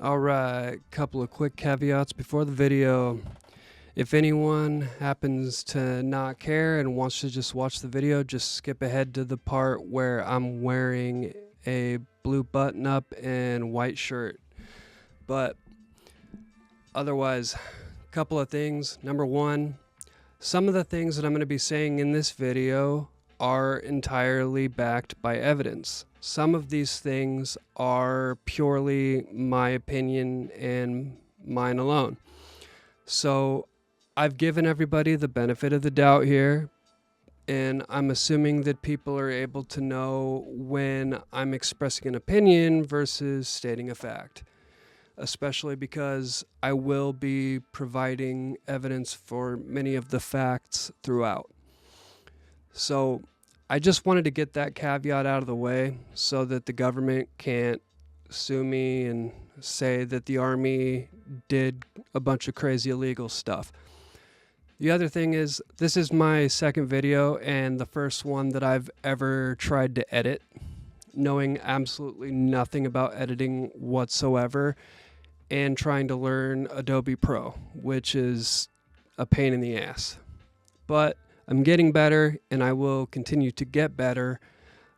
Alright, couple of quick caveats before the video. If anyone happens to not care and wants to just watch the video, just skip ahead to the part where I'm wearing a blue button-up and white shirt. But otherwise, a couple of things. Number one, some of the things that I'm going to be saying in this video are entirely backed by evidence. Some of these things are purely my opinion and mine alone. So I've given everybody the benefit of the doubt here, and I'm assuming that people are able to know when I'm expressing an opinion versus stating a fact, especially because I will be providing evidence for many of the facts throughout. So I just wanted to get that caveat out of the way so that the government can't sue me and say that the Army did a bunch of crazy illegal stuff. The other thing is, this is my second video and the first one that I've ever tried to edit, knowing absolutely nothing about editing whatsoever and trying to learn Adobe Pro, which is a pain in the ass. But I'm getting better, and I will continue to get better.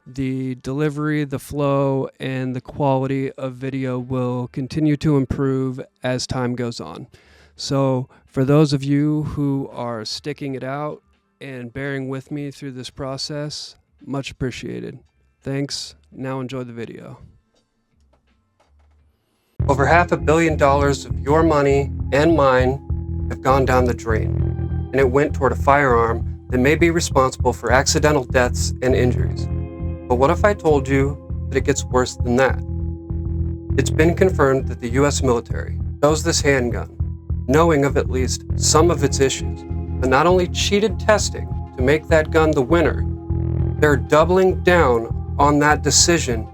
The delivery, the flow, and the quality of video will continue to improve as time goes on. So for those of you who are sticking it out and bearing with me through this process, much appreciated. Thanks. Now enjoy the video. Over $500 million of your money and mine have gone down the drain, and it went toward a firearm that may be responsible for accidental deaths and injuries. But what if I told you that it gets worse than that? It's been confirmed that the US military chose this handgun, knowing of at least some of its issues, but not only cheated testing to make that gun the winner, they're doubling down on that decision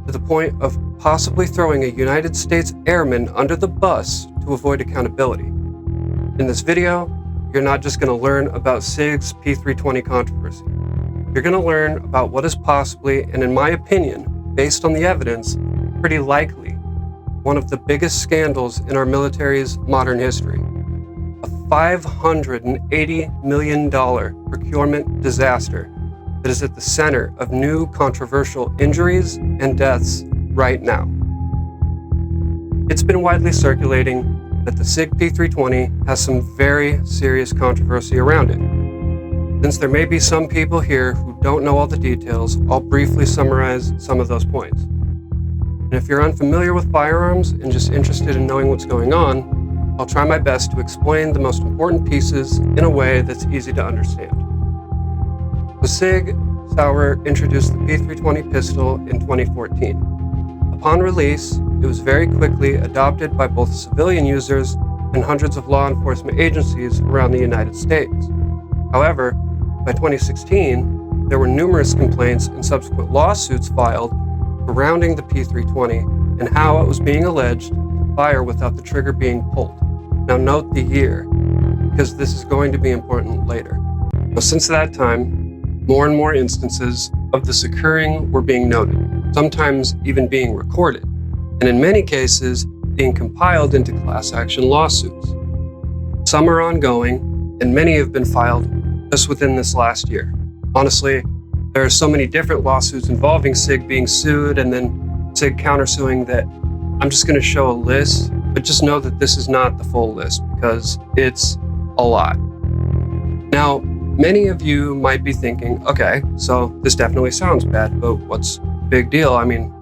to the point of possibly throwing a United States airman under the bus to avoid accountability. In this video, you're not just going to learn about SIG's P320 controversy. You're going to learn about what is possibly, and in my opinion, based on the evidence, pretty likely one of the biggest scandals in our military's modern history. A $580 million procurement disaster that is at the center of new controversial injuries and deaths right now. It's been widely circulating that the SIG P320 has some very serious controversy around it. Since there may be some people here who don't know all the details, I'll briefly summarize some of those points. And if you're unfamiliar with firearms and just interested in knowing what's going on, I'll try my best to explain the most important pieces in a way that's easy to understand. The SIG Sauer introduced the P320 pistol in 2014. Upon release, it was very quickly adopted by both civilian users and hundreds of law enforcement agencies around the United States. However, by 2016, there were numerous complaints and subsequent lawsuits filed surrounding the P320 and how it was being alleged to fire without the trigger being pulled. Now note the year, because this is going to be important later. Now, since that time, more and more instances of this occurring were being noted, sometimes even being recorded, and in many cases being compiled into class action lawsuits. Some are ongoing, and many have been filed just within this last year. Honestly, there are so many different lawsuits involving SIG being sued and then SIG countersuing that I'm just going to show a list, but just know that this is not the full list because it's a lot. Now, many of you might be thinking, okay, so this definitely sounds bad, but what's the big deal? I mean,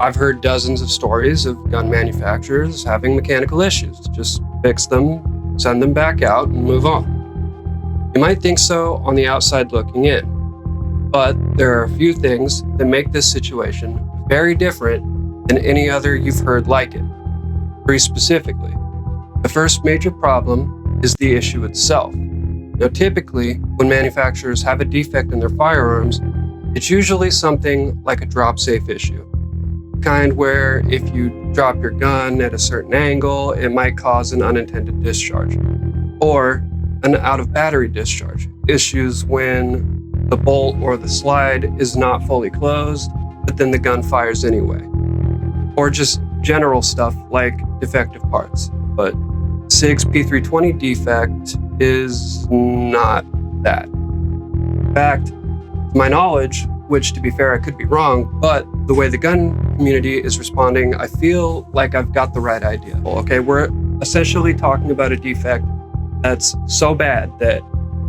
I've heard dozens of stories of gun manufacturers having mechanical issues. Just fix them, send them back out, and move on. You might think so on the outside looking in, but there are a few things that make this situation very different than any other you've heard like it. Very specifically, the first major problem is the issue itself. Now, typically, when manufacturers have a defect in their firearms, it's usually something like a drop-safe issue. Kind where if you drop your gun at a certain angle, it might cause an unintended discharge. Or an out-of-battery discharge, issues when the bolt or the slide is not fully closed, but then the gun fires anyway. Or just general stuff like defective parts. But SIG's P320 defect is not that. In fact, to my knowledge, which to be fair, I could be wrong, but the way the gun community is responding, I feel like I've got the right idea. Okay, we're essentially talking about a defect that's so bad that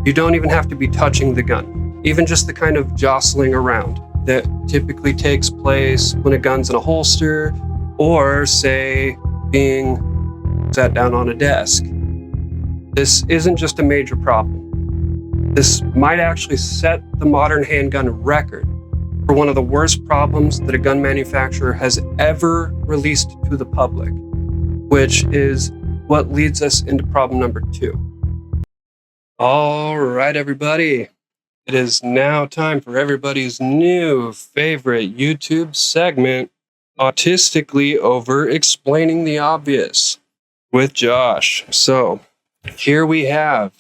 you don't even have to be touching the gun. Even just the kind of jostling around that typically takes place when a gun's in a holster or, say, being set down on a desk. This isn't just a major problem. This might actually set the modern handgun record for one of the worst problems that a gun manufacturer has ever released to the public, which is what leads us into problem number 2. All right, everybody. It is now time for everybody's new favorite YouTube segment, Autistically Over Explaining the Obvious with Josh. So here we have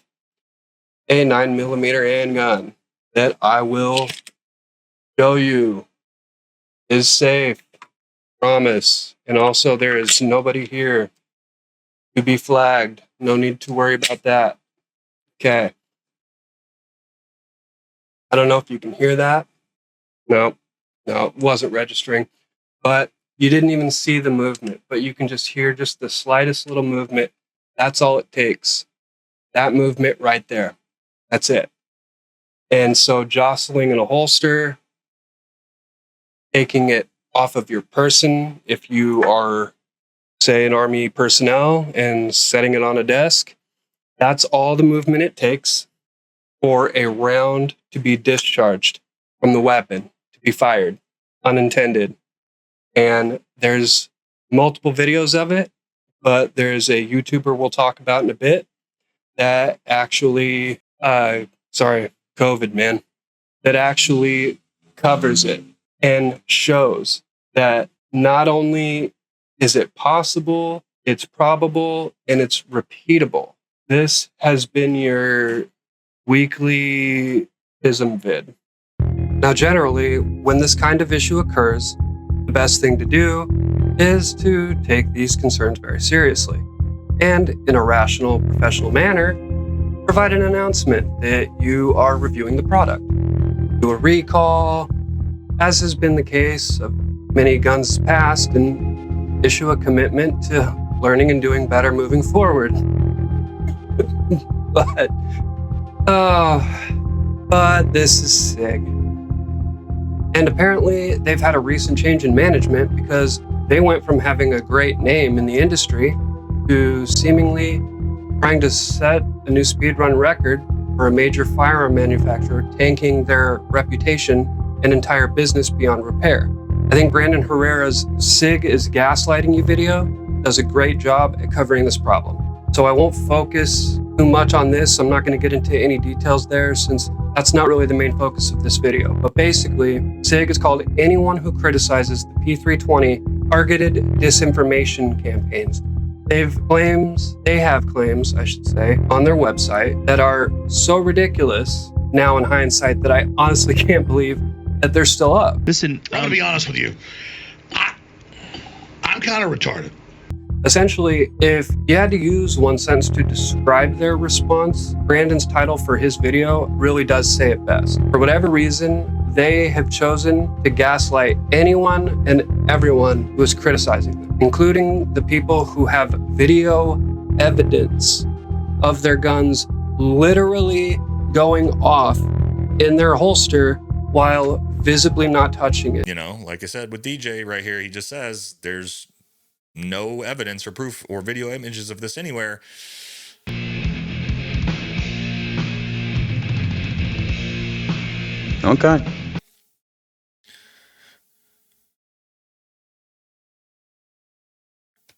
a 9mm handgun that I will show you is safe, promise. And also there is nobody here to be flagged. No need to worry about that. Okay. I don't know if you can hear that. No, it wasn't registering. But you didn't even see the movement, but you can just hear just the slightest little movement. That's all it takes. That movement right there. That's it. And so jostling in a holster, taking it off of your person if you are, say, an Army personnel, and setting it on a desk, that's all the movement it takes for a round to be discharged from the weapon, to be fired, unintended. And there's multiple videos of it, but there's a YouTuber we'll talk about in a bit that actually, COVID, man, that actually covers it and shows that not only is it possible, it's probable, and it's repeatable. This has been your weekly ISM vid. Now, generally, when this kind of issue occurs, the best thing to do is to take these concerns very seriously and, in a rational, professional manner, provide an announcement that you are reviewing the product. Do a recall, as has been the case of many guns past, and issue a commitment to learning and doing better moving forward. But this is SIG. And apparently they've had a recent change in management because they went from having a great name in the industry to seemingly trying to set a new speedrun record for a major firearm manufacturer, tanking their reputation and entire business beyond repair. I think Brandon Herrera's SIG is Gaslighting You video does a great job at covering this problem. So I won't focus too much on this. I'm not going to get into any details there since that's not really the main focus of this video. But basically, SIG is called anyone who criticizes the P320 targeted disinformation campaigns. They have claims, I should say, on their website that are so ridiculous now in hindsight that I honestly can't believe that they're still up. Listen, I'm going to be honest with you. I'm kind of retarded. Essentially, if you had to use one sentence to describe their response, Brandon's title for his video really does say it best. For whatever reason, they have chosen to gaslight anyone and everyone who is criticizing them, including the people who have video evidence of their guns literally going off in their holster while visibly not touching it. You know, like I said with DJ right here, he just says there's no evidence or proof or video images of this anywhere. Okay.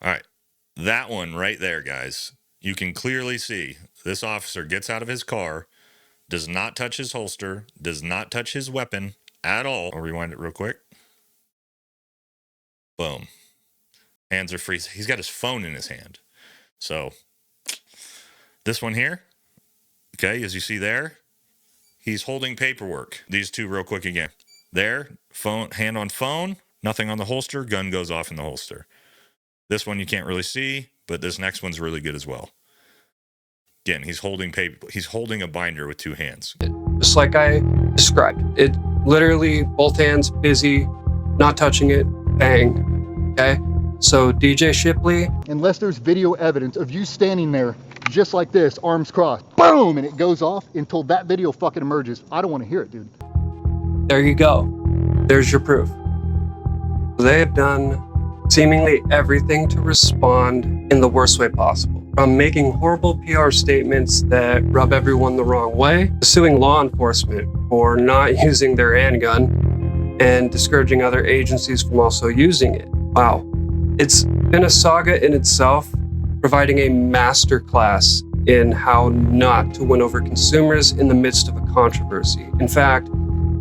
All right. That one right there, guys. You can clearly see this officer gets out of his car, does not touch his holster, does not touch his weapon at all. I'll rewind it real quick. Boom. Hands are free. He's got his phone in his hand. So this one here, okay, as you see there, he's holding paperwork. These two real quick again. There, phone, hand on phone, nothing on the holster, gun goes off in the holster. This one you can't really see, but this next one's really good as well. Again, he's holding paper. He's holding a binder with two hands. Just like I described. It literally, both hands, busy, not touching it, bang. Okay? So DJ Shipley. Unless there's video evidence of you standing there just like this, arms crossed, boom, and it goes off until that video fucking emerges. I don't want to hear it, dude. There you go. There's your proof. They have done seemingly everything to respond in the worst way possible. From making horrible PR statements that rub everyone the wrong way, to suing law enforcement for not using their handgun, and discouraging other agencies from also using it. Wow. It's been a saga in itself, providing a masterclass in how not to win over consumers in the midst of a controversy. In fact,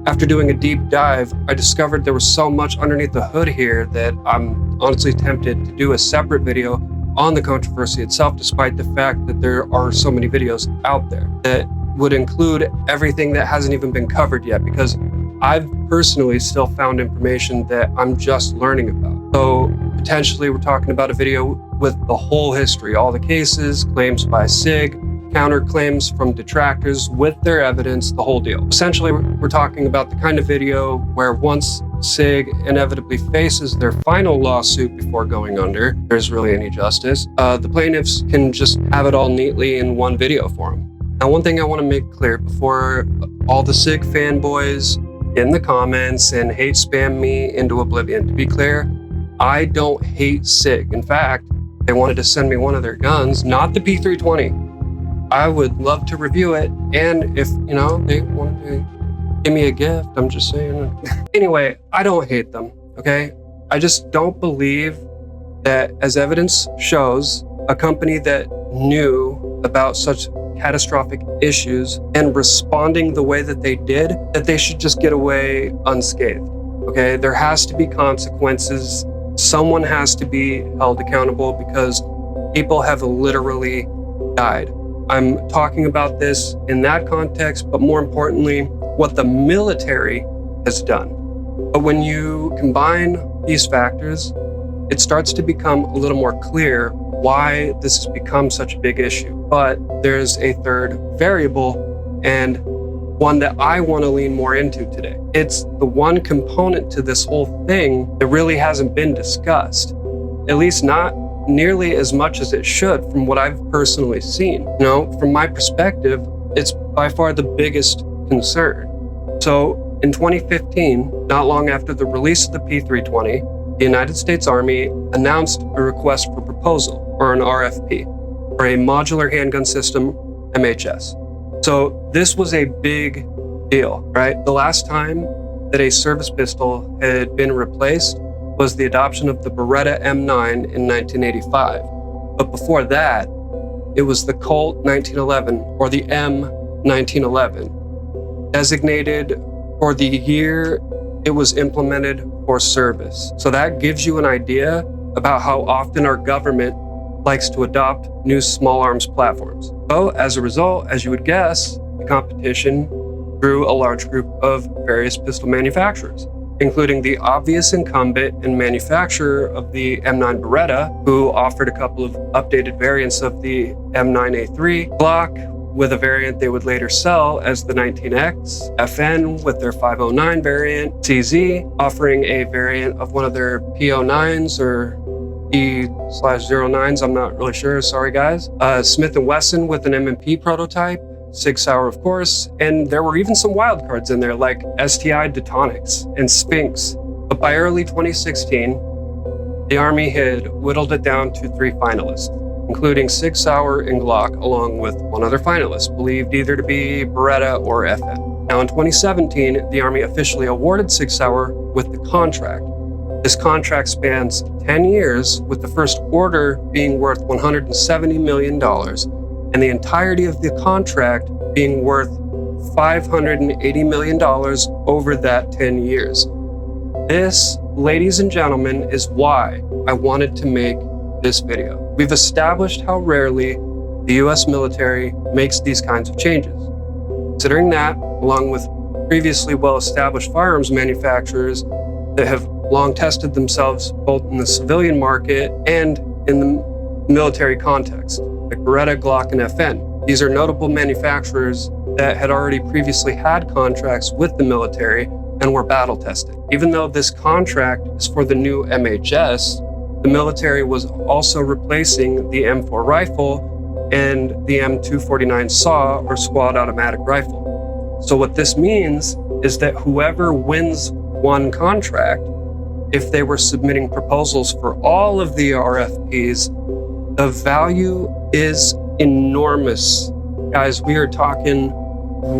after doing a deep dive, I discovered there was so much underneath the hood here that I'm honestly tempted to do a separate video on the controversy itself, despite the fact that there are so many videos out there that would include everything that hasn't even been covered yet, because I've personally still found information that I'm just learning about. So potentially we're talking about a video with the whole history, all the cases, claims by SIG, counterclaims from detractors with their evidence, the whole deal. Essentially, we're talking about the kind of video where once SIG inevitably faces their final lawsuit before going under, there's really any justice, the plaintiffs can just have it all neatly in one video for them. Now, one thing I want to make clear before all the SIG fanboys in the comments and hate spam me into oblivion, to be clear, I don't hate SIG. In fact, they wanted to send me one of their guns, not the P320. I would love to review it, and if, you know, they wanted to give me a gift, I'm just saying. Anyway, I don't hate them, okay? I just don't believe that, as evidence shows, a company that knew about such catastrophic issues and responding the way that they did, that they should just get away unscathed, okay? There has to be consequences. Someone has to be held accountable because people have literally died. I'm talking about this in that context, but more importantly, what the military has done. But when you combine these factors, it starts to become a little more clear why this has become such a big issue. But there's a third variable, and one that I want to lean more into today. It's the one component to this whole thing that really hasn't been discussed, at least not nearly as much as it should from what I've personally seen. You know, from my perspective, it's by far the biggest concern. So in 2015, not long after the release of the P320, the United States Army announced a request for proposal, or an RFP, for a modular handgun system, MHS. So this was a big deal, right? The last time that a service pistol had been replaced was the adoption of the Beretta M9 in 1985. But before that, it was the Colt 1911, or the M1911, designated for the year it was implemented for service. So that gives you an idea about how often our government likes to adopt new small arms platforms. So as a result, as you would guess, the competition drew a large group of various pistol manufacturers, including the obvious incumbent and manufacturer of the M9 Beretta, who offered a couple of updated variants of the M9A3 Glock, with a variant they would later sell as the 19X, FN with their 509 variant, CZ offering a variant of one of their P09s or E/09s, I'm not really sure, sorry guys. Smith & Wesson with an M&P prototype, SIG Sauer, of course, and there were even some wild cards in there like STI Detonics and Sphinx. But by early 2016, the Army had whittled it down to 3 finalists, including SIG Sauer and Glock, along with one other finalist, believed either to be Beretta or FN. Now in 2017, the Army officially awarded SIG Sauer with the contract. This contract spans 10 years, with the first order being worth $170 million, and the entirety of the contract being worth $580 million over that 10 years. This, ladies and gentlemen, is why I wanted to make this video. We've established how rarely the US military makes these kinds of changes. Considering that, along with previously well-established firearms manufacturers that have long tested themselves both in the civilian market and in the military context, like Beretta, Glock, and FN. These are notable manufacturers that had already previously had contracts with the military and were battle tested. Even though this contract is for the new MHS, the military was also replacing the M4 rifle and the M249 SAW or squad automatic rifle. So what this means is that whoever wins one contract, if they were submitting proposals for all of the RFPs, the value is enormous. Guys, we are talking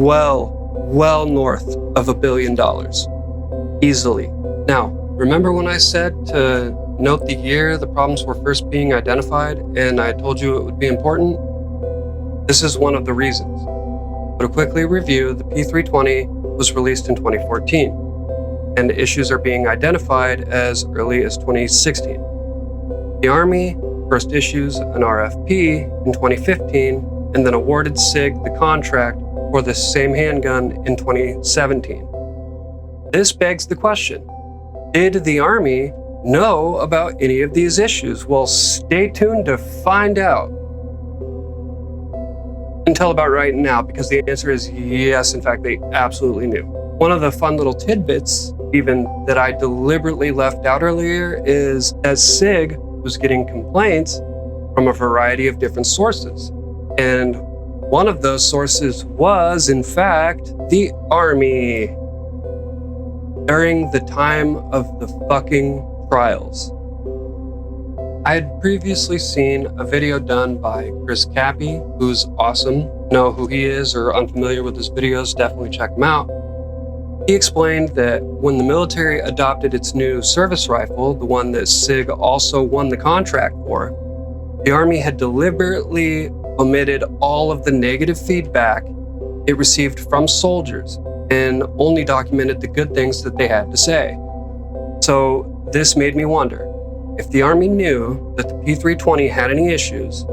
well north of $1 billion, easily. Now, remember when I said to note the year the problems were first being identified and I told you it would be important? This is one of the reasons. But to quickly review, the P320 was released in 2014, and issues are being identified as early as 2016. The Army first issues an RFP in 2015 and then awarded SIG the contract for the same handgun in 2017. This begs the question, did the Army know about any of these issues? Well, stay tuned to find out. Until about right now, because the answer is yes, in fact, they absolutely knew. One of the fun little tidbits, even that I deliberately left out earlier, is that SIG was getting complaints from a variety of different sources. And one of those sources was, in fact, the Army. During the time of the fucking trials. I had previously seen a video done by Chris Cappy, who's awesome. Know who he is or unfamiliar with his videos, definitely check him out. He explained that when the military adopted its new service rifle, the one that SIG also won the contract for, the Army had deliberately omitted all of the negative feedback it received from soldiers and only documented the good things that they had to say. So this made me wonder, if the Army knew that the P320 had any issues,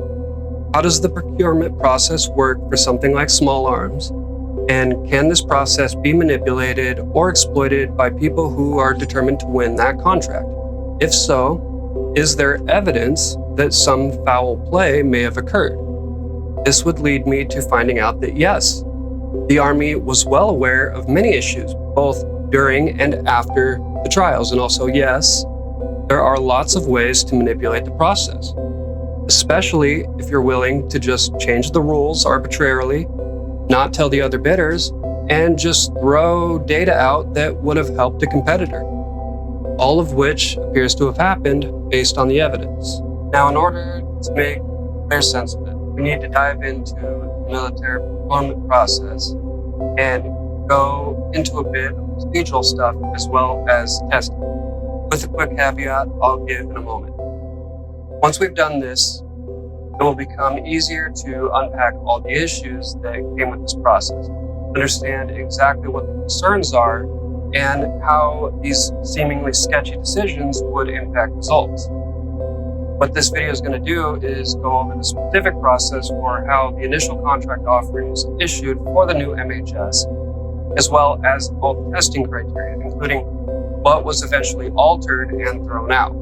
how does the procurement process work for something like small arms? And can this process be manipulated or exploited by people who are determined to win that contract? If so, is there evidence that some foul play may have occurred? This would lead me to finding out that yes, the Army was well aware of many issues, both during and after the trials. And also, yes, there are lots of ways to manipulate the process, especially if you're willing to just change the rules arbitrarily, not tell the other bidders, and just throw data out that would have helped a competitor. All of which appears to have happened based on the evidence. Now, in order to make clear sense of it, we need to dive into the military procurement process and go into a bit of procedural stuff as well as testing, with a quick caveat I'll give in a moment. Once we've done this, it will become easier to unpack all the issues that came with this process, understand exactly what the concerns are, and how these seemingly sketchy decisions would impact results. What this video is going to do is go over the specific process for how the initial contract offering was issued for the new MHS, as well as all the testing criteria, including what was eventually altered and thrown out.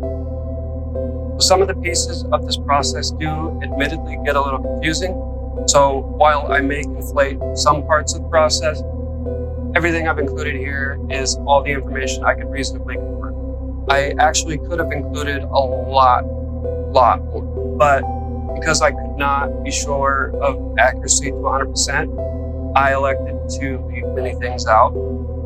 Some of the pieces of this process do admittedly get a little confusing, so while I may conflate some parts of the process, everything I've included here is all the information I could reasonably confirm. I actually could have included a lot more, but because I could not be sure of accuracy to 100%, I elected to leave many things out.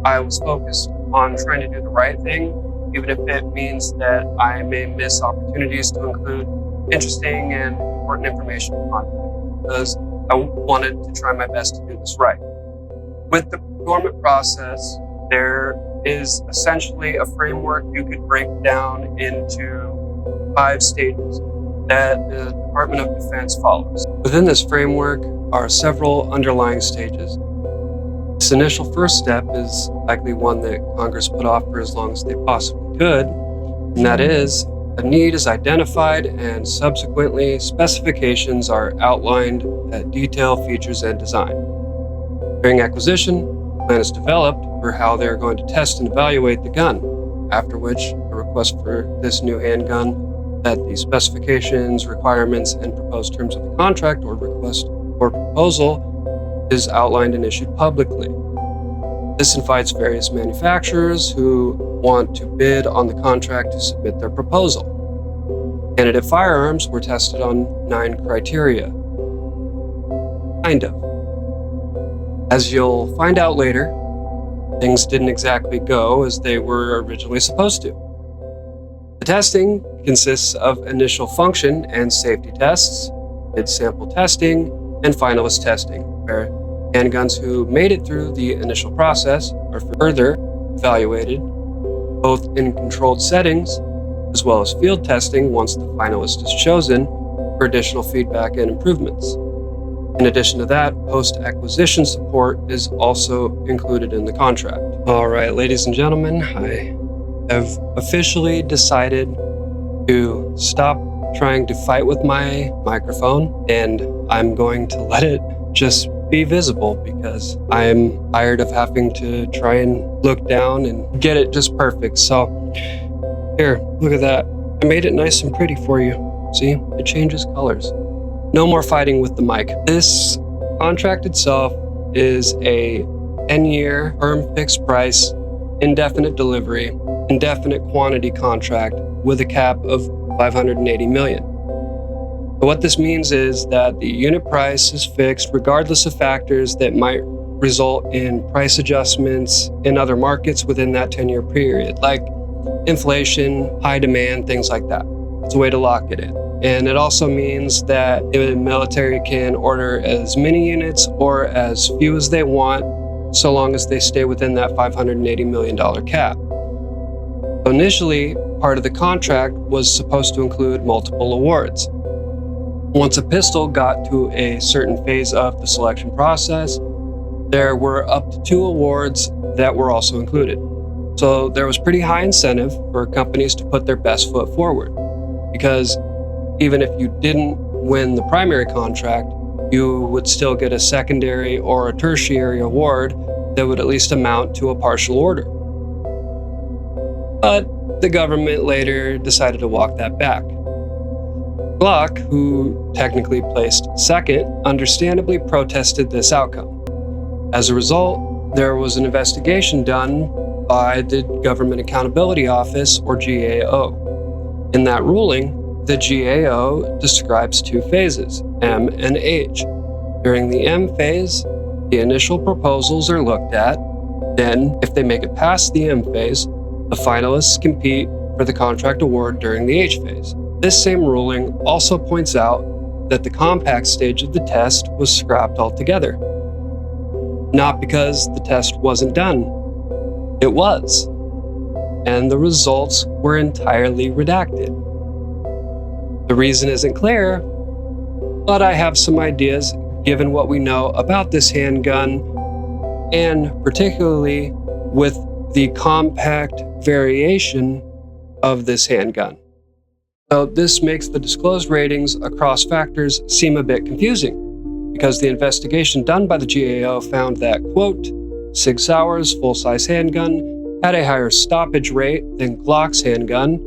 I was focused on trying to do the right thing, even if it means that I may miss opportunities to include interesting and important information in content, because I wanted to try my best to do this right. With the procurement process, there is essentially a framework you could break down into 5 stages that the Department of Defense follows. Within this framework are several underlying stages. This initial first step is likely one that Congress put off for as long as they possibly could, and that is, a need is identified and subsequently specifications are outlined that detail features and design. During acquisition, a plan is developed for how they are going to test and evaluate the gun, after which request for this new handgun that the specifications, requirements, and proposed terms of the contract or request or proposal is outlined and issued publicly. This invites various manufacturers who want to bid on the contract to submit their proposal. Candidate firearms were tested on 9 criteria. Kind of. As you'll find out later, things didn't exactly go as they were originally supposed to. The testing consists of initial function and safety tests, mid-sample testing, and finalist testing, where handguns who made it through the initial process are further evaluated, both in controlled settings as well as field testing once the finalist is chosen for additional feedback and improvements. In addition to that, post-acquisition support is also included in the contract. All right, ladies and gentlemen, I have officially decided to stop trying to fight with my microphone, and I'm going to let it just be visible because I'm tired of having to try and look down and get it just perfect. So here, look at that. I made it nice and pretty for you. See, it changes colors. No more fighting with the mic. This contract itself is a 10-year firm fixed price, indefinite delivery, indefinite quantity contract with a cap of $580 million. But what this means is that the unit price is fixed regardless of factors that might result in price adjustments in other markets within that 10-year period, like inflation, high demand, things like that. It's a way to lock it in. And it also means that the military can order as many units or as few as they want, so long as they stay within that $580 million cap. So initially, part of the contract was supposed to include multiple awards. Once a pistol got to a certain phase of the selection process, there were up to 2 awards that were also included. So there was pretty high incentive for companies to put their best foot forward, because even if you didn't win the primary contract, you would still get a secondary or a tertiary award that would at least amount to a partial order. But the government later decided to walk that back. Glock, who technically placed second, understandably protested this outcome. As a result, there was an investigation done by the Government Accountability Office, or GAO. In that ruling, the GAO describes 2 phases, M and H. During the M phase, the initial proposals are looked at. Then, if they make it past the M phase, the finalists compete for the contract award during the H phase. This same ruling also points out that the compact stage of the test was scrapped altogether. Not because the test wasn't done. It was. And the results were entirely redacted. The reason isn't clear, but I have some ideas given what we know about this handgun, and particularly with the compact variation of this handgun. So this makes the disclosed ratings across factors seem a bit confusing, because the investigation done by the GAO found that, quote, SIG Sauer's full-size handgun had a higher stoppage rate than Glock's handgun,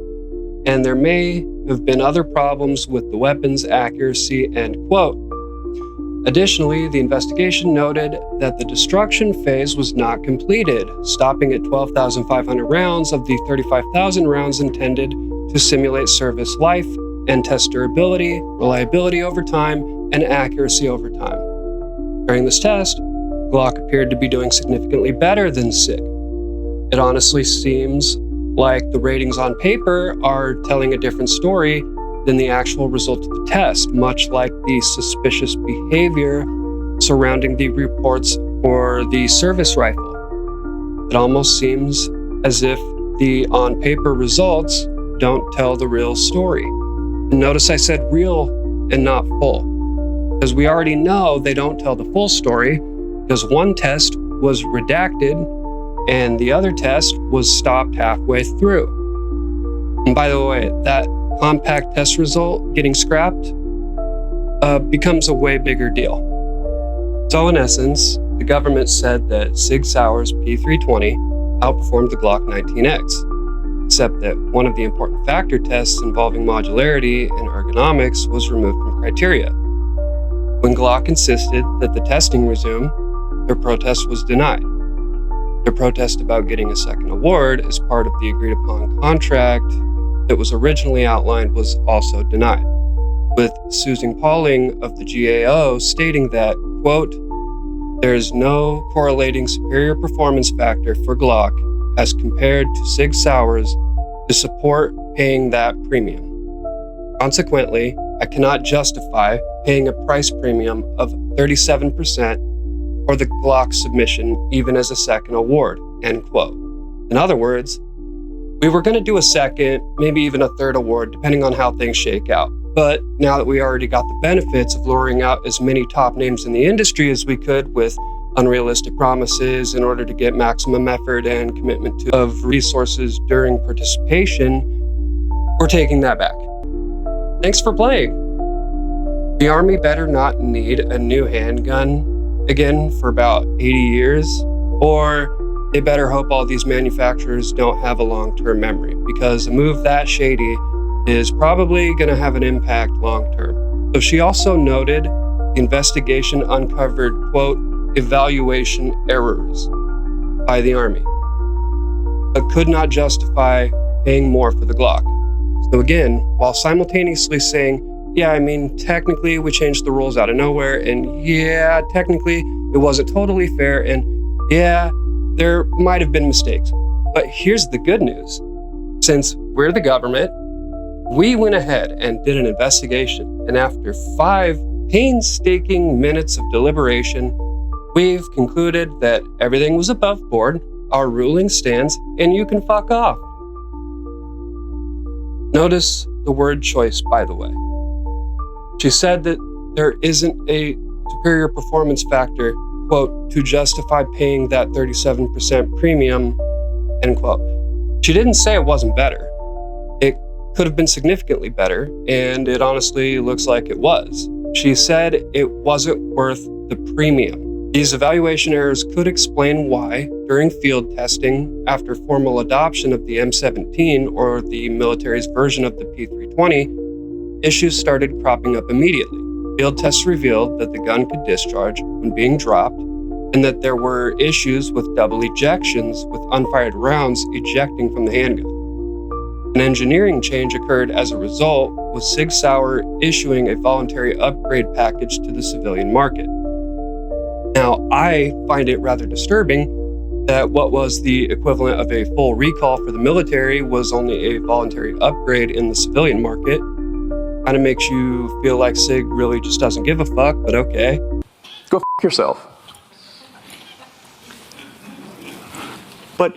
and there may have been other problems with the weapon's accuracy, end quote. Additionally, the investigation noted that the destruction phase was not completed, stopping at 12,500 rounds of the 35,000 rounds intended to simulate service life and test durability, reliability over time, and accuracy over time. During this test, Glock appeared to be doing significantly better than SIG. It honestly seems like the ratings on paper are telling a different story than the actual result of the test, much like the suspicious behavior surrounding the reports for the service rifle. It almost seems as if the on-paper results don't tell the real story. And notice I said real and not full, because we already know they don't tell the full story, because one test was redacted and the other test was stopped halfway through. And by the way, that compact test result getting scrapped becomes a way bigger deal. So in essence, the government said that SIG Sauer's P320 outperformed the Glock 19X. except that one of the important factor tests involving modularity and ergonomics was removed from criteria. When Glock insisted that the testing resume, their protest was denied. Their protest about getting a second award as part of the agreed-upon contract that was originally outlined was also denied, with Susan Pauling of the GAO stating that, quote, "There is no correlating superior performance factor for Glock as compared to SIG Sauer's to support paying that premium. Consequently, I cannot justify paying a price premium of 37% for the Glock submission even as a second award," end quote. In other words, we were going to do a second, maybe even a third award, depending on how things shake out. But now that we already got the benefits of luring out as many top names in the industry as we could with unrealistic promises in order to get maximum effort and commitment of resources during participation, we're taking that back. Thanks for playing. The Army better not need a new handgun again for about 80 years, or they better hope all these manufacturers don't have a long-term memory, because a move that shady is probably going to have an impact long-term. So she also noted the investigation uncovered, quote, "evaluation errors" by the Army, but could not justify paying more for the Glock. So again, while simultaneously saying, yeah, I mean, technically we changed the rules out of nowhere, and yeah, technically it wasn't totally fair, and yeah, there might have been mistakes. But here's the good news. Since we're the government, we went ahead and did an investigation, and after 5 painstaking minutes of deliberation, we've concluded that everything was above board, our ruling stands, and you can fuck off. Notice the word choice, by the way. She said that there isn't a superior performance factor, quote, "to justify paying that 37% premium," end quote. She didn't say it wasn't better. It could have been significantly better, and it honestly looks like it was. She said it wasn't worth the premium. These evaluation errors could explain why, during field testing, after formal adoption of the M17, or the military's version of the P320, issues started cropping up immediately. Field tests revealed that the gun could discharge when being dropped, and that there were issues with double ejections, with unfired rounds ejecting from the handgun. An engineering change occurred as a result, with SIG Sauer issuing a voluntary upgrade package to the civilian market. Now, I find it rather disturbing that what was the equivalent of a full recall for the military was only a voluntary upgrade in the civilian market. Kind of makes you feel like SIG really just doesn't give a fuck, but okay. Go f*** yourself. But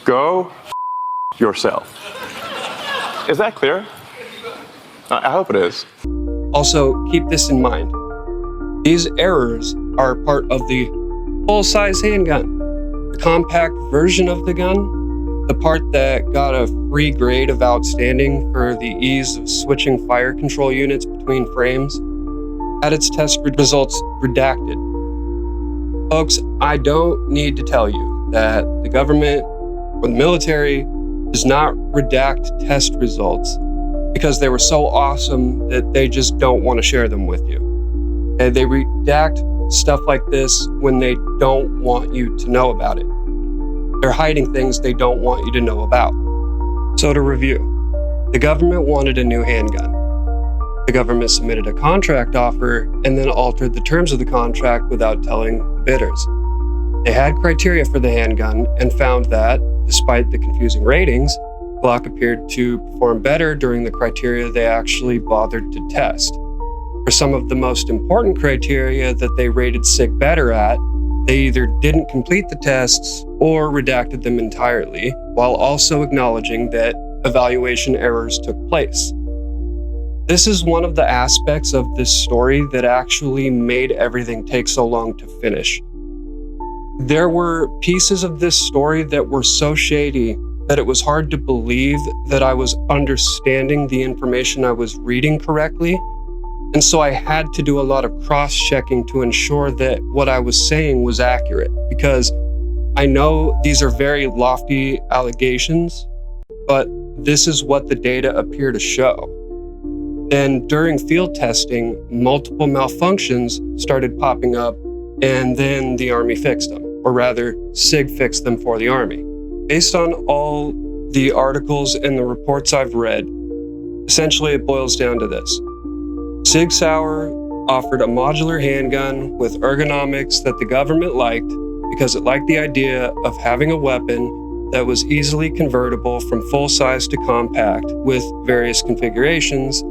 go f*** yourself. Is that clear? I hope it is. Also, keep this in mind. These errors are part of the full-size handgun. The compact version of the gun, the part that got a free grade of outstanding for the ease of switching fire control units between frames, had its test results redacted. Folks, I don't need to tell you that the government or the military does not redact test results because they were so awesome that they just don't want to share them with you. And they redact stuff like this when they don't want you to know about it. They're hiding things they don't want you to know about. So to review, the government wanted a new handgun. The government submitted a contract offer and then altered the terms of the contract without telling the bidders. They had criteria for the handgun and found that, despite the confusing ratings, Glock appeared to perform better during the criteria they actually bothered to test. For some of the most important criteria that they rated SIG better at, they either didn't complete the tests or redacted them entirely, while also acknowledging that evaluation errors took place. This is one of the aspects of this story that actually made everything take so long to finish. There were pieces of this story that were so shady that it was hard to believe that I was understanding the information I was reading correctly. And so I had to do a lot of cross-checking to ensure that what I was saying was accurate, because I know these are very lofty allegations, but this is what the data appear to show. Then during field testing, multiple malfunctions started popping up, and then the Army fixed them, or rather, SIG fixed them for the Army. Based on all the articles and the reports I've read, essentially it boils down to this. SIG Sauer offered a modular handgun with ergonomics that the government liked because it liked the idea of having a weapon that was easily convertible from full size to compact with various configurations,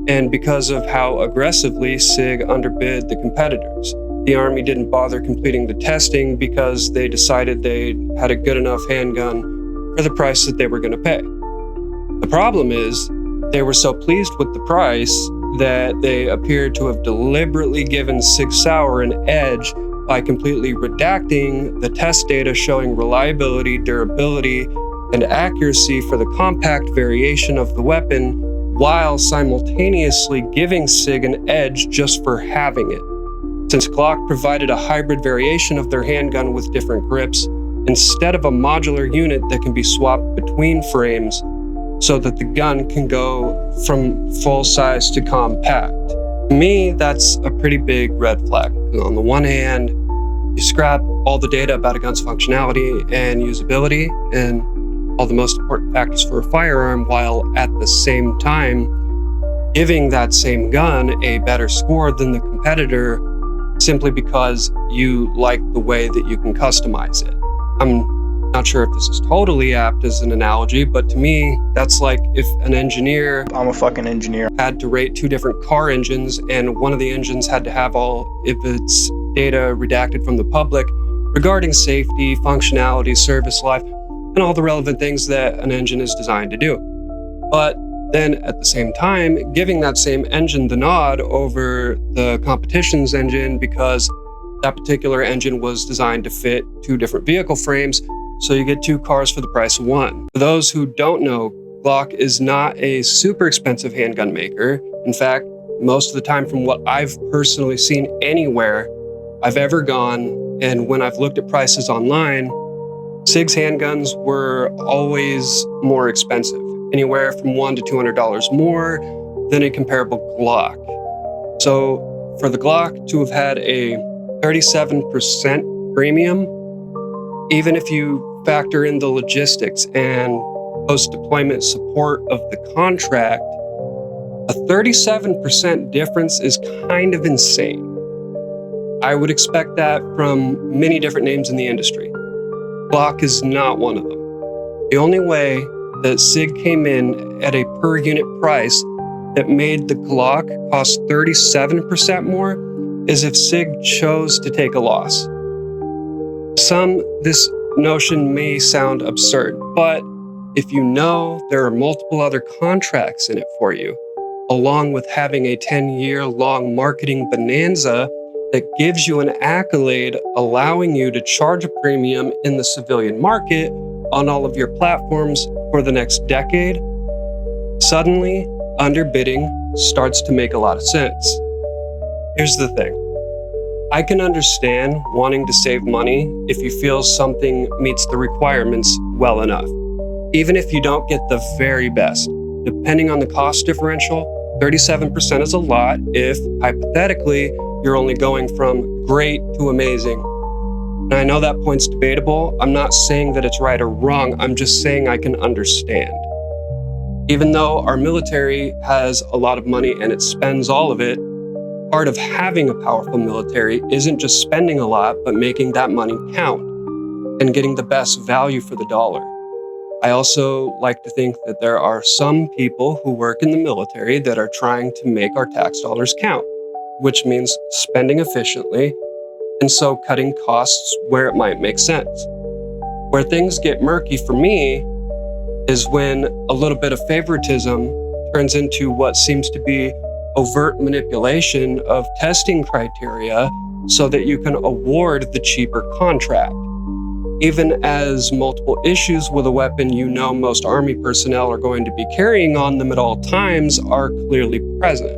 and because of how aggressively SIG underbid the competitors. The Army didn't bother completing the testing because they decided they had a good enough handgun for the price that they were going to pay. The problem is, they were so pleased with the price that they appeared to have deliberately given SIG Sauer an edge by completely redacting the test data showing reliability, durability, and accuracy for the compact variation of the weapon, while simultaneously giving SIG an edge just for having it. Since Glock provided a hybrid variation of their handgun with different grips, instead of a modular unit that can be swapped between frames so that the gun can go from full size to compact. To me, that's a pretty big red flag. On the one hand, you scrap all the data about a gun's functionality and usability and all the most important factors for a firearm, while at the same time giving that same gun a better score than the competitor simply because you like the way that you can customize it. I'm not sure if this is totally apt as an analogy, but to me, that's like if an engineer, I'm a fucking engineer, had to rate two different car engines, and one of the engines had to have all of its data redacted from the public regarding safety, functionality, service life, and all the relevant things that an engine is designed to do. But then at the same time, giving that same engine the nod over the competition's engine because that particular engine was designed to fit two different vehicle frames, so you get two cars for the price of one. For those who don't know, Glock is not a super expensive handgun maker. In fact, most of the time from what I've personally seen anywhere I've ever gone, and when I've looked at prices online, SIG's handguns were always more expensive, anywhere from $100 to $200 more than a comparable Glock. So for the Glock to have had a 37% premium, even if you factor in the logistics and post-deployment support of the contract, a 37% difference is kind of insane. I would expect that from many different names in the industry. Glock is not one of them. The only way that SIG came in at a per unit price that made the Glock cost 37% more is if SIG chose to take a loss. This notion may sound absurd, but if you know there are multiple other contracts in it for you, along with having a 10-year-long marketing bonanza that gives you an accolade allowing you to charge a premium in the civilian market on all of your platforms for the next decade, suddenly underbidding starts to make a lot of sense. Here's the thing. I can understand wanting to save money if you feel something meets the requirements well enough, even if you don't get the very best. Depending on the cost differential, 37% is a lot if, hypothetically, you're only going from great to amazing. And I know that point's debatable. I'm not saying that it's right or wrong. I'm just saying I can understand. Even though our military has a lot of money and it spends all of it, part of having a powerful military isn't just spending a lot, but making that money count and getting the best value for the dollar. I also like to think that there are some people who work in the military that are trying to make our tax dollars count, which means spending efficiently, and so cutting costs where it might make sense. Where things get murky for me is when a little bit of favoritism turns into what seems to be overt manipulation of testing criteria so that you can award the cheaper contract. Even as multiple issues with a weapon you know most Army personnel are going to be carrying on them at all times are clearly present.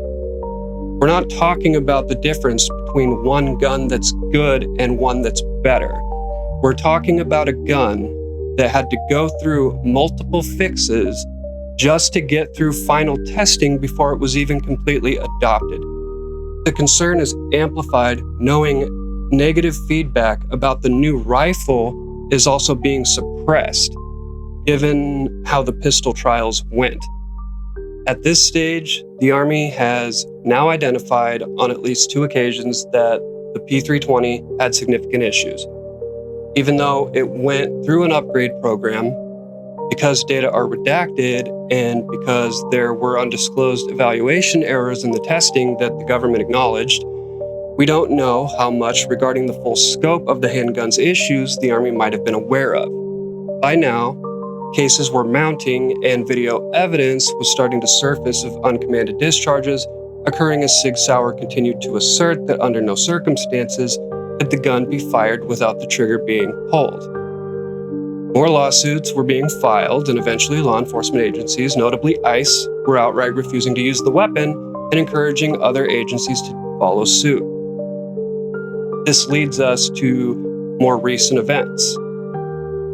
We're not talking about the difference between one gun that's good and one that's better. We're talking about a gun that had to go through multiple fixes just to get through final testing before it was even completely adopted. The concern is amplified knowing negative feedback about the new rifle is also being suppressed, given how the pistol trials went. At this stage, the Army has now identified on at least 2 occasions that the P320 had significant issues. Even though it went through an upgrade program, because data are redacted and because there were undisclosed evaluation errors in the testing that the government acknowledged, we don't know how much regarding the full scope of the handgun's issues the Army might have been aware of. By now, cases were mounting and video evidence was starting to surface of uncommanded discharges occurring as SIG Sauer continued to assert that under no circumstances could the gun be fired without the trigger being pulled. More lawsuits were being filed, and eventually law enforcement agencies, notably ICE, were outright refusing to use the weapon and encouraging other agencies to follow suit. This leads us to more recent events.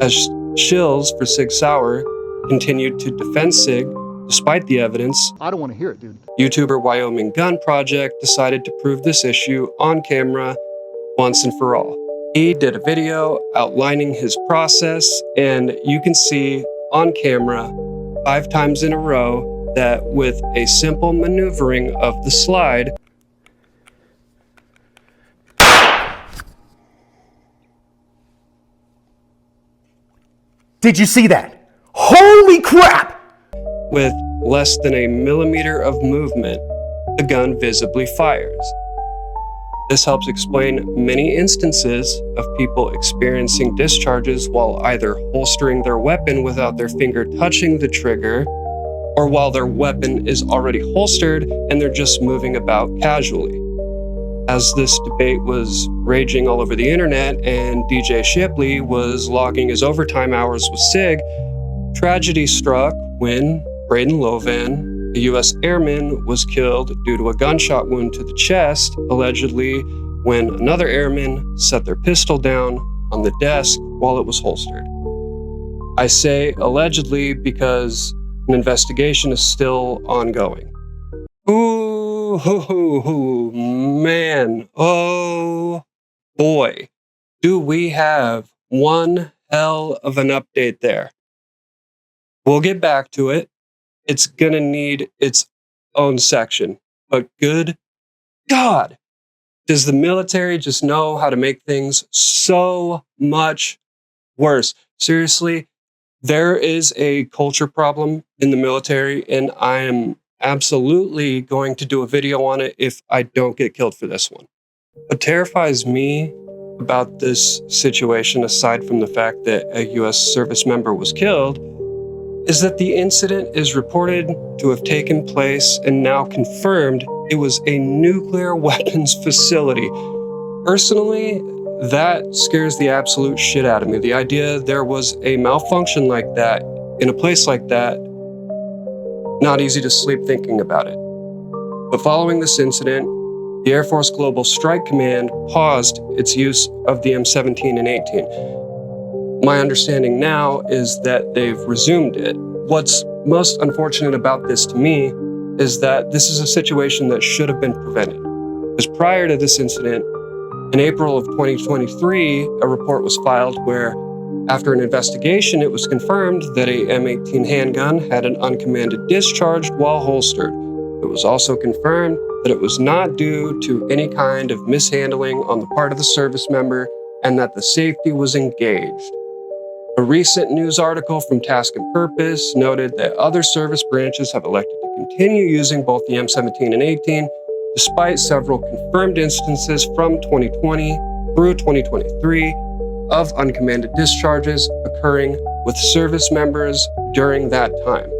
As shills for SIG Sauer continued to defend SIG despite the evidence, I don't want to hear it, dude. YouTuber Wyoming Gun Project decided to prove this issue on camera once and for all. He did a video outlining his process, and you can see on camera 5 times in a row that with a simple maneuvering of the slide, Did you see that? Holy crap! with less than a millimeter of movement, the gun visibly fires. This helps explain many instances of people experiencing discharges while either holstering their weapon without their finger touching the trigger, or while their weapon is already holstered and they're just moving about casually. As this debate was raging all over the internet and DJ Shipley was logging his overtime hours with SIG, tragedy struck when Braden Lovan, a U.S. airman, was killed due to a gunshot wound to the chest, allegedly when another airman set their pistol down on the desk while it was holstered. I say allegedly because an investigation is still ongoing. Ooh, man, oh boy, do we have one hell of an update there. We'll get back to it. It's gonna need its own section, but good God, does the military just know how to make things so much worse? Seriously, there is a culture problem in the military, and I am absolutely going to do a video on it if I don't get killed for this one. What terrifies me about this situation, aside from the fact that a U.S. service member was killed, is that the incident is reported to have taken place and now confirmed it was a nuclear weapons facility. Personally, that scares the absolute shit out of me. The idea there was a malfunction like that in a place like that, not easy to sleep thinking about it. But following this incident, the Air Force Global Strike Command paused its use of the M17 and 18. My understanding now is that they've resumed it. What's most unfortunate about this to me is that this is a situation that should have been prevented. Because prior to this incident, in April of 2023, a report was filed where, after an investigation, it was confirmed that a M18 handgun had an uncommanded discharge while holstered. It was also confirmed that it was not due to any kind of mishandling on the part of the service member and that the safety was engaged. A recent news article from Task and Purpose noted that other service branches have elected to continue using both the M17 and 18, despite several confirmed instances from 2020 through 2023 of uncommanded discharges occurring with service members during that time.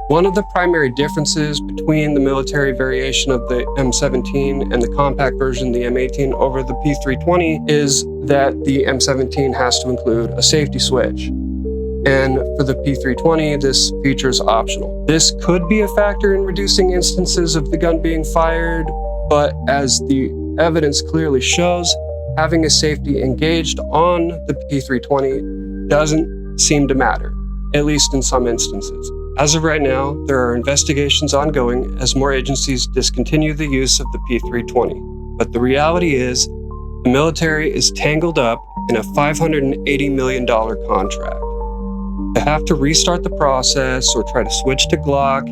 One of the primary differences between the military variation of the M17 and the compact version, the M18, over the P320 is that the M17 has to include a safety switch. And for the P320, this feature is optional. This could be a factor in reducing instances of the gun being fired, but as the evidence clearly shows, having a safety engaged on the P320 doesn't seem to matter, at least in some instances. As of right now, there are investigations ongoing as more agencies discontinue the use of the P320. But the reality is, the military is tangled up in a $580 million contract. To have to restart the process or try to switch to Glock,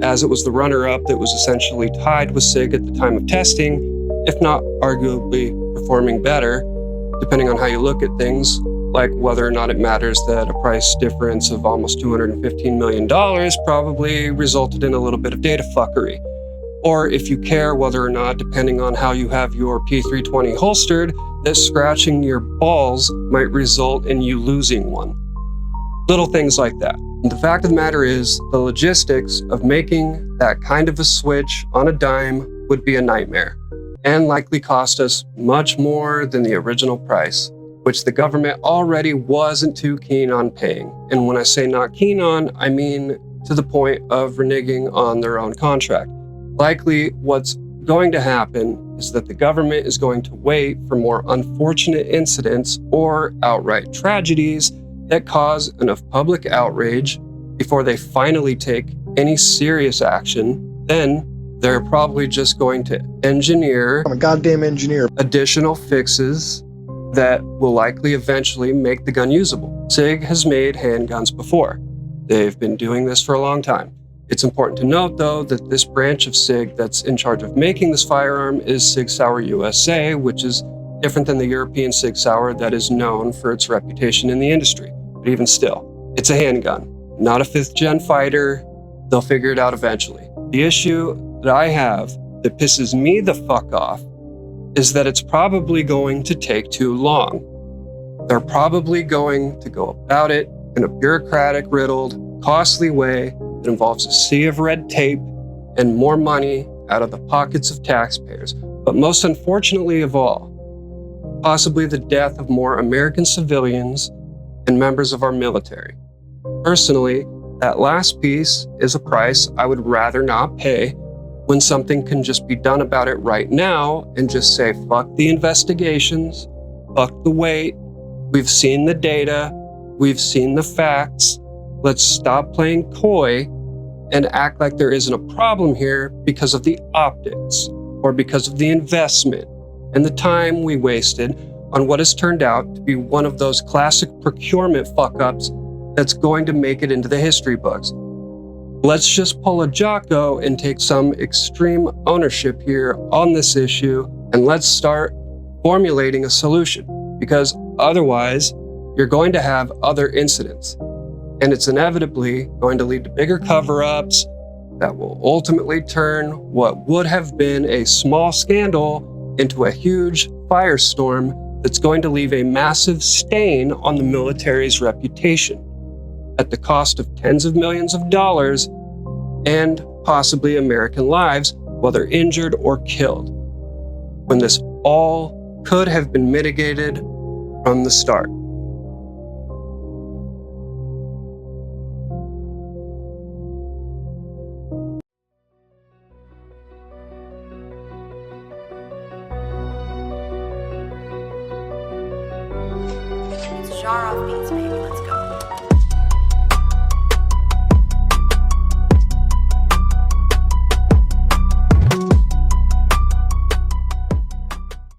as it was the runner-up that was essentially tied with SIG at the time of testing, if not arguably performing better, depending on how you look at things, like whether or not it matters that a price difference of almost $215 million probably resulted in a little bit of data fuckery. Or if you care whether or not, depending on how you have your P320 holstered, that scratching your balls might result in you losing one. Little things like that. And the fact of the matter is, the logistics of making that kind of a switch on a dime would be a nightmare, and likely cost us much more than the original price, which the government already wasn't too keen on paying. And when I say not keen on, I mean to the point of reneging on their own contract. Likely what's going to happen is that the government is going to wait for more unfortunate incidents or outright tragedies that cause enough public outrage before they finally take any serious action. Then they're probably just going to engineer I'm a goddamn engineer. additional fixes that will likely eventually make the gun usable. SIG has made handguns before. They've been doing this for a long time. It's important to note, though, that this branch of SIG that's in charge of making this firearm is SIG Sauer USA, which is different than the European SIG Sauer that is known for its reputation in the industry. But even still, it's a handgun, not a 5th-gen fighter. They'll figure it out eventually. The issue that I have that pisses me the fuck off is that it's probably going to take too long. They're probably going to go about it in a bureaucratic-riddled, costly way that involves a sea of red tape and more money out of the pockets of taxpayers. But most unfortunately of all, possibly the death of more American civilians and members of our military. Personally, that last piece is a price I would rather not pay when something can just be done about it right now and just say, fuck the investigations, fuck the wait, we've seen the data, we've seen the facts, let's stop playing coy and act like there isn't a problem here because of the optics or because of the investment and the time we wasted on what has turned out to be one of those classic procurement fuck-ups that's going to make it into the history books. Let's just pull a Jocko and take some extreme ownership here on this issue, and let's start formulating a solution, because otherwise you're going to have other incidents, and it's inevitably going to lead to bigger cover-ups that will ultimately turn what would have been a small scandal into a huge firestorm that's going to leave a massive stain on the military's reputation at the cost of tens of millions of dollars and possibly American lives, whether injured or killed, when this all could have been mitigated from the start. It's jar off beats, baby. Let's go.